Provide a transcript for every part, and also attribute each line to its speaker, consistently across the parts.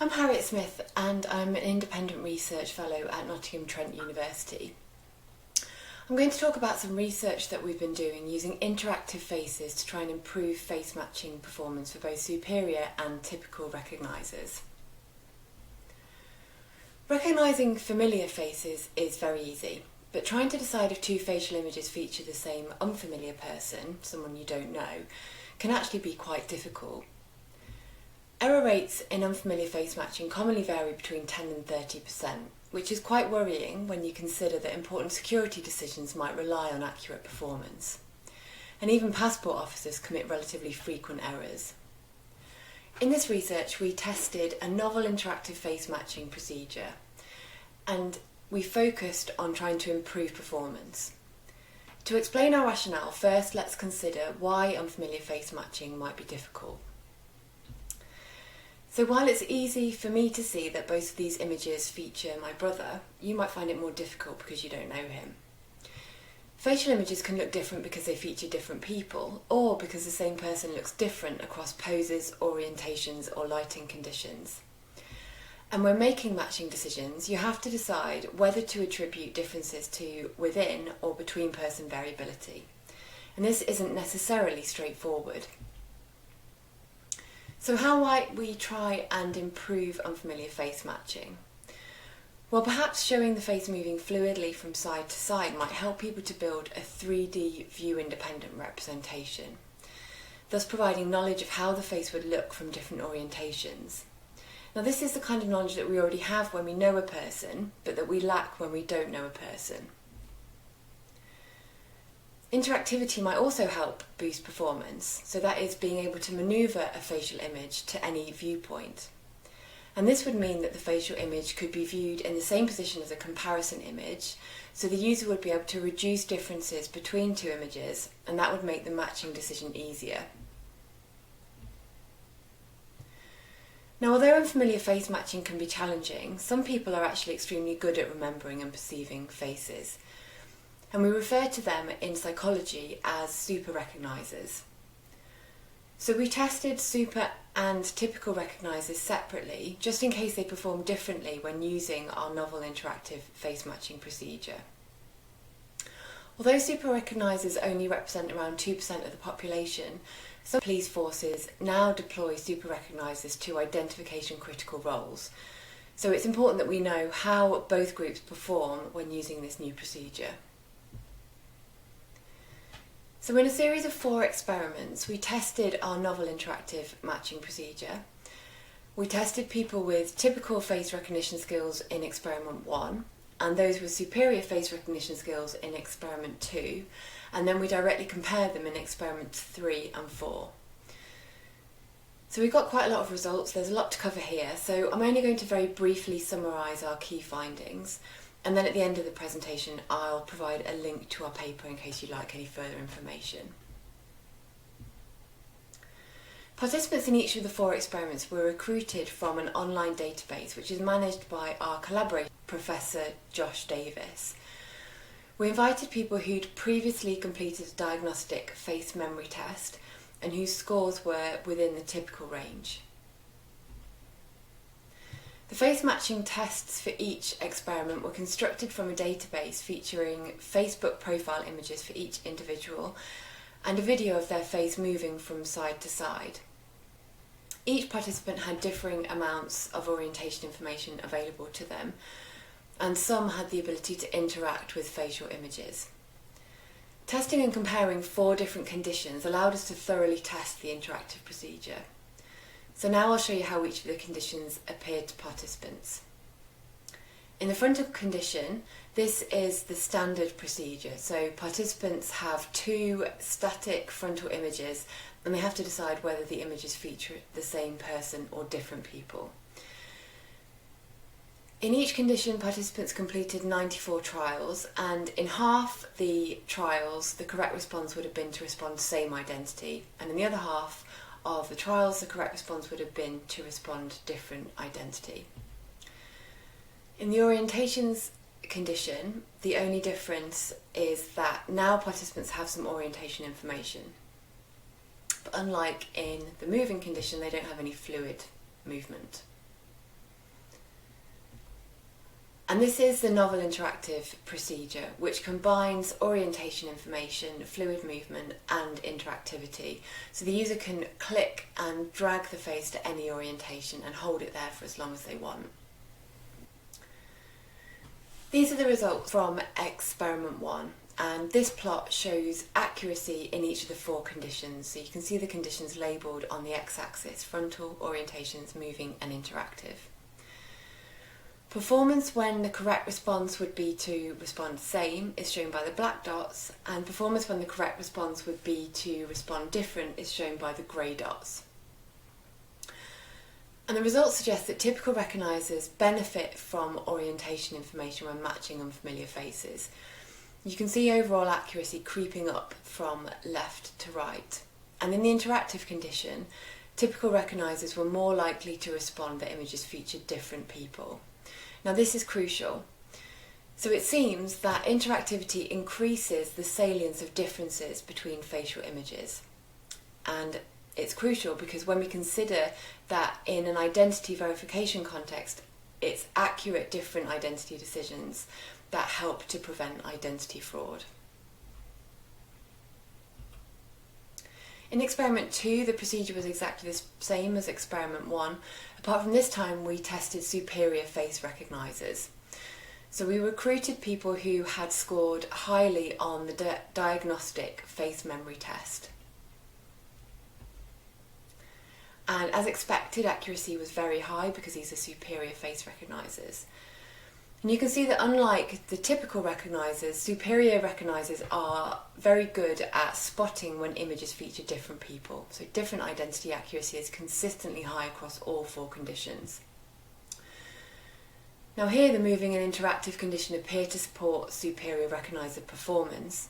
Speaker 1: I'm Harriet Smith and I'm an independent research fellow at Nottingham Trent University. I'm going to talk about some research that we've been doing using interactive faces to try and improve face matching performance for both superior and typical recognisers. Recognising familiar faces is very easy, but trying to decide if two facial images feature the same unfamiliar person, someone you don't know, can actually be quite difficult. Error rates in unfamiliar face matching commonly vary between 10 and 30%, which is quite worrying when you consider that important security decisions might rely on accurate performance. And even passport officers commit relatively frequent errors. In this research, we tested a novel interactive face matching procedure, and we focused on trying to improve performance. To explain our rationale, first let's consider why unfamiliar face matching might be difficult. So while it's easy for me to see that both of these images feature my brother, you might find it more difficult because you don't know him. Facial images can look different because they feature different people, or because the same person looks different across poses, orientations, or lighting conditions. And when making matching decisions, you have to decide whether to attribute differences to within or between person variability. And this isn't necessarily straightforward. So how might we try and improve unfamiliar face matching? Well, perhaps showing the face moving fluidly from side to side might help people to build a 3D view-independent representation, thus providing knowledge of how the face would look from different orientations. Now, this is the kind of knowledge that we already have when we know a person, but that we lack when we don't know a person. Interactivity might also help boost performance, so that is being able to manoeuvre a facial image to any viewpoint. And this would mean that the facial image could be viewed in the same position as a comparison image, so the user would be able to reduce differences between two images, and that would make the matching decision easier. Now, although unfamiliar face matching can be challenging, some people are actually extremely good at remembering and perceiving faces. And we refer to them in psychology as super recognisers. So we tested super and typical recognisers separately, just in case they perform differently when using our novel interactive face matching procedure. Although super recognisers only represent around 2% of the population, some police forces now deploy super recognisers to identification critical roles. So it's important that we know how both groups perform when using this new procedure. So in a series of 4 experiments, we tested our novel interactive matching procedure. We tested people with typical face recognition skills in experiment 1, and those with superior face recognition skills in experiment 2, and then we directly compared them in experiments 3 and 4. So we've got quite a lot of results, there's a lot to cover here, so I'm only going to very briefly summarise our key findings. And then at the end of the presentation, I'll provide a link to our paper in case you'd like any further information. Participants in each of the 4 experiments were recruited from an online database which is managed by our collaborator, Professor Josh Davis. We invited people who'd previously completed a diagnostic face memory test and whose scores were within the typical range. The face matching tests for each experiment were constructed from a database featuring Facebook profile images for each individual and a video of their face moving from side to side. Each participant had differing amounts of orientation information available to them, and some had the ability to interact with facial images. Testing and comparing 4 different conditions allowed us to thoroughly test the interactive procedure. So now I'll show you how each of the conditions appeared to participants. In the frontal condition, this is the standard procedure. So participants have 2 static frontal images and they have to decide whether the images feature the same person or different people. In each condition, participants completed 94 trials, and in half the trials, the correct response would have been to respond same identity, and in the other half of the trials, the correct response would have been to respond different identity. In the orientations condition, the only difference is that now participants have some orientation information. But unlike in the moving condition, they don't have any fluid movement. And this is the novel interactive procedure, which combines orientation information, fluid movement and interactivity. So the user can click and drag the face to any orientation and hold it there for as long as they want. These are the results from experiment 1, and this plot shows accuracy in each of the 4 conditions. So you can see the conditions labelled on the x-axis: frontal, orientations, moving and interactive. Performance when the correct response would be to respond same is shown by the black dots, and performance when the correct response would be to respond different is shown by the grey dots. And the results suggest that typical recognisers benefit from orientation information when matching unfamiliar faces. You can see overall accuracy creeping up from left to right. And in the interactive condition, typical recognisers were more likely to respond that images featured different people. Now this is crucial. So it seems that interactivity increases the salience of differences between facial images. And it's crucial because when we consider that in an identity verification context, it's accurate different identity decisions that help to prevent identity fraud. In experiment 2, the procedure was exactly the same as experiment 1, apart from this time we tested superior face recognisers. So we recruited people who had scored highly on the diagnostic face memory test. And as expected, accuracy was very high because these are superior face recognisers. And you can see that unlike the typical recognisers, superior recognisers are very good at spotting when images feature different people. So different identity accuracy is consistently high across all 4 conditions. Now here the moving and interactive condition appear to support superior recogniser performance,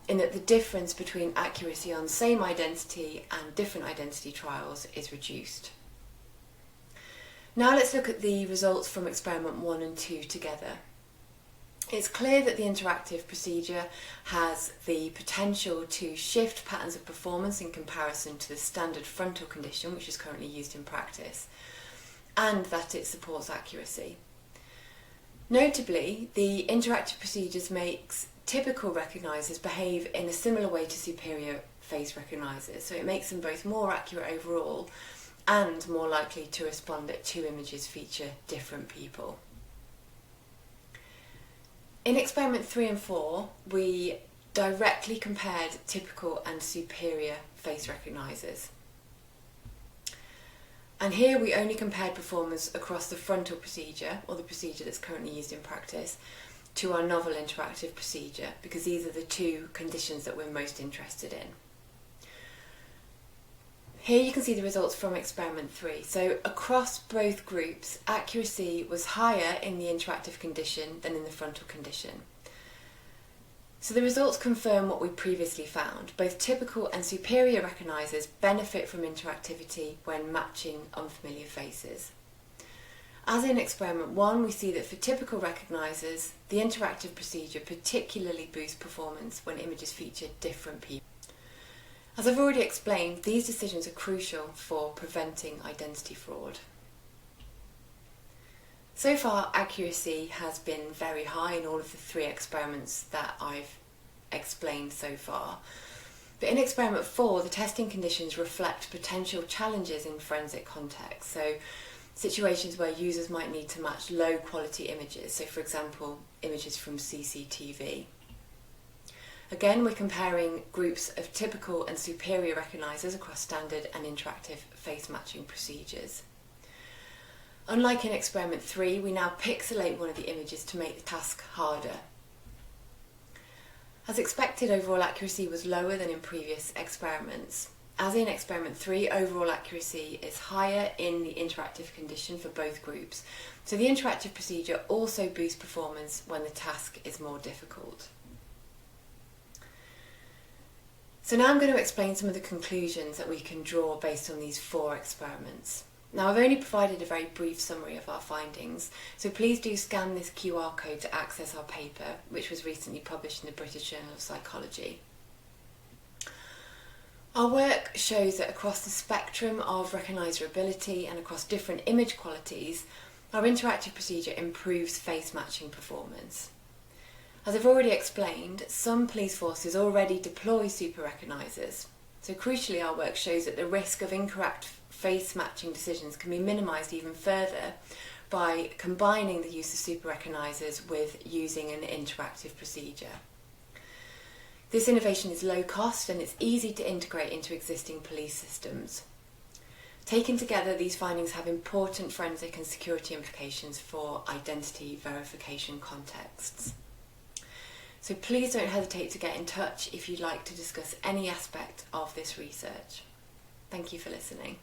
Speaker 1: in that the difference between accuracy on same identity and different identity trials is reduced. Now let's look at the results from experiment 1 and 2 together. It's clear that the interactive procedure has the potential to shift patterns of performance in comparison to the standard frontal condition, which is currently used in practice, and that it supports accuracy. Notably, the interactive procedures makes typical recognisers behave in a similar way to superior face recognisers, so it makes them both more accurate overall and more likely to respond that 2 images feature different people. In experiment 3 and 4, we directly compared typical and superior face recognisers. And here we only compared performance across the frontal procedure, or the procedure that's currently used in practice, to our novel interactive procedure, because these are the 2 conditions that we're most interested in. Here you can see the results from experiment 3. So across both groups, accuracy was higher in the interactive condition than in the frontal condition. So the results confirm what we previously found. Both typical and superior recognisers benefit from interactivity when matching unfamiliar faces. As in experiment 1, we see that for typical recognisers, the interactive procedure particularly boosts performance when images feature different people. As I've already explained, these decisions are crucial for preventing identity fraud. So far, accuracy has been very high in all of the 3 experiments that I've explained so far. But in experiment 4, the testing conditions reflect potential challenges in forensic context. So situations where users might need to match low quality images, so for example, images from CCTV. Again, we're comparing groups of typical and superior recognisers across standard and interactive face matching procedures. Unlike in experiment 3, we now pixelate one of the images to make the task harder. As expected, overall accuracy was lower than in previous experiments. As in experiment 3, overall accuracy is higher in the interactive condition for both groups. So the interactive procedure also boosts performance when the task is more difficult. So now I'm going to explain some of the conclusions that we can draw based on these 4 experiments. Now I've only provided a very brief summary of our findings, so please do scan this QR code to access our paper, which was recently published in the British Journal of Psychology. Our work shows that across the spectrum of recognisability and across different image qualities, our interactive procedure improves face matching performance. As I've already explained, some police forces already deploy super recognisers. So crucially, our work shows that the risk of incorrect face matching decisions can be minimised even further by combining the use of super recognisers with using an interactive procedure. This innovation is low cost and it's easy to integrate into existing police systems. Taken together, these findings have important forensic and security implications for identity verification contexts. So please don't hesitate to get in touch if you'd like to discuss any aspect of this research. Thank you for listening.